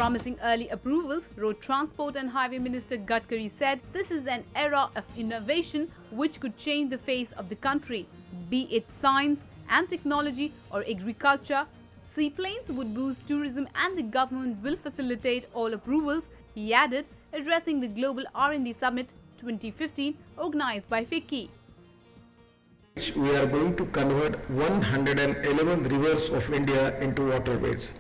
Promising early approvals, Road Transport and Highway Minister Gadkari said this is an era of innovation which could change the face of the country. Be it science and technology or agriculture, seaplanes would boost tourism and the government will facilitate all approvals, he added, addressing the Global R&D Summit 2015 organized by FICCI. We are going to convert 111 rivers of India into waterways.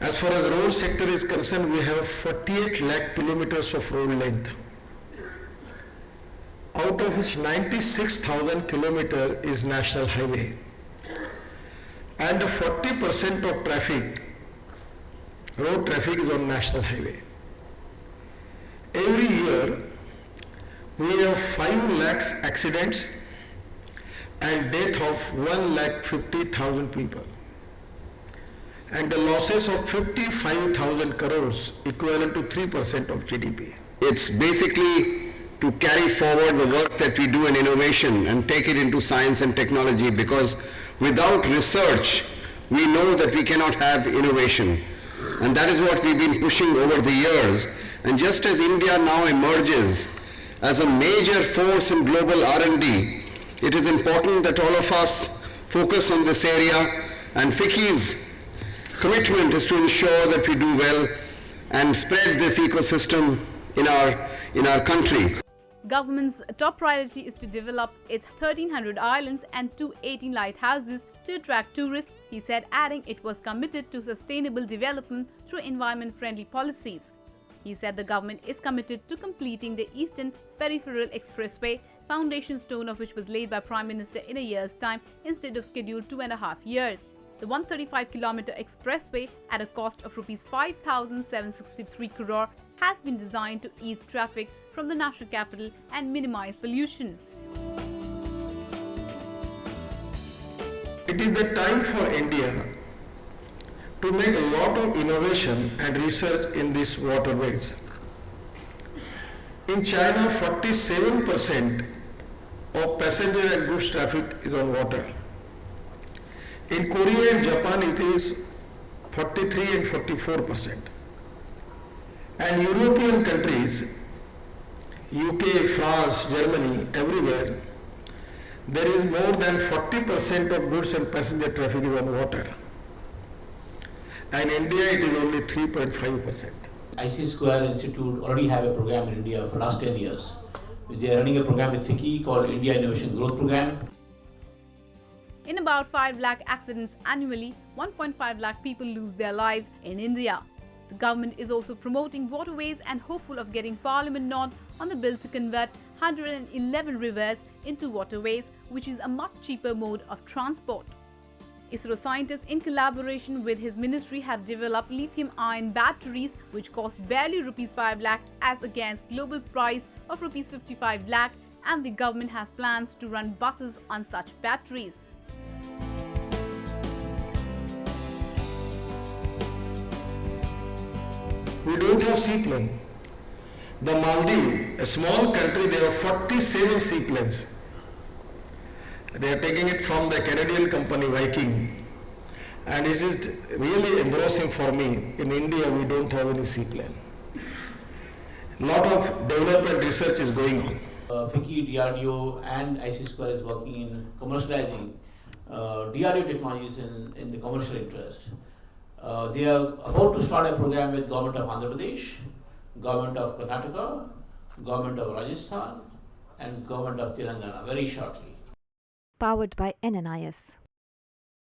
As far as road sector is concerned, we have 48 lakh kilometers of road length, out of which 96,000 kilometer is national highway, and 40% of road traffic is on national highway. Every year, we have 5 lakhs accidents and death of 1,50,000 people, and the losses of 55,000 crores equivalent to 3% of GDP. It's basically to carry forward the work that we do in innovation and take it into science and technology, because without research, we know that we cannot have innovation. And that is what we've been pushing over the years. And just as India now emerges as a major force in global R&D, it is important that all of us focus on this area, and FICCI's commitment is to ensure that we do well and spread this ecosystem in our country. Government's top priority is to develop its 1,300 islands and 218 lighthouses to attract tourists, he said, adding it was committed to sustainable development through environment-friendly policies. He said the government is committed to completing the Eastern Peripheral Expressway, foundation stone of which was laid by Prime Minister in a year's time instead of scheduled 2.5 years. The 135-kilometer expressway at a cost of Rs 5,763 crore has been designed to ease traffic from the national capital and minimize pollution. It is the time for India to make a lot of innovation and research in these waterways. In China, 47% of passenger and goods traffic is on water. In Korea and Japan, it is 43 and 44%. And European countries, UK, France, Germany, everywhere, there is more than 40% of goods and passenger traffic is on water. And in India, it is only 3.5%. IC Square Institute already have a program in India for last 10 years. They are running a program with FICCI called India Innovation Growth Program. In about 5 lakh accidents annually, 1.5 lakh people lose their lives in India. The government is also promoting waterways and hopeful of getting Parliament nod on the bill to convert 111 rivers into waterways, which is a much cheaper mode of transport. ISRO scientists in collaboration with his ministry have developed lithium-ion batteries which cost barely Rs 5 lakh as against global price of Rs 55 lakh, and the government has plans to run buses on such batteries. We don't have seaplane. The Maldives, a small country, they have 47 seaplanes. They are taking it from the Canadian company Viking. And it is really embarrassing for me. In India, we don't have any seaplane. Lot of development research is going on. FICCI, DRDO and IC Square is working in commercializing DRDO technologies in the commercial interest. They are about to start a program with Government of Andhra Pradesh, Government of Karnataka, Government of Rajasthan and Government of Telangana very shortly. Powered by NNIS.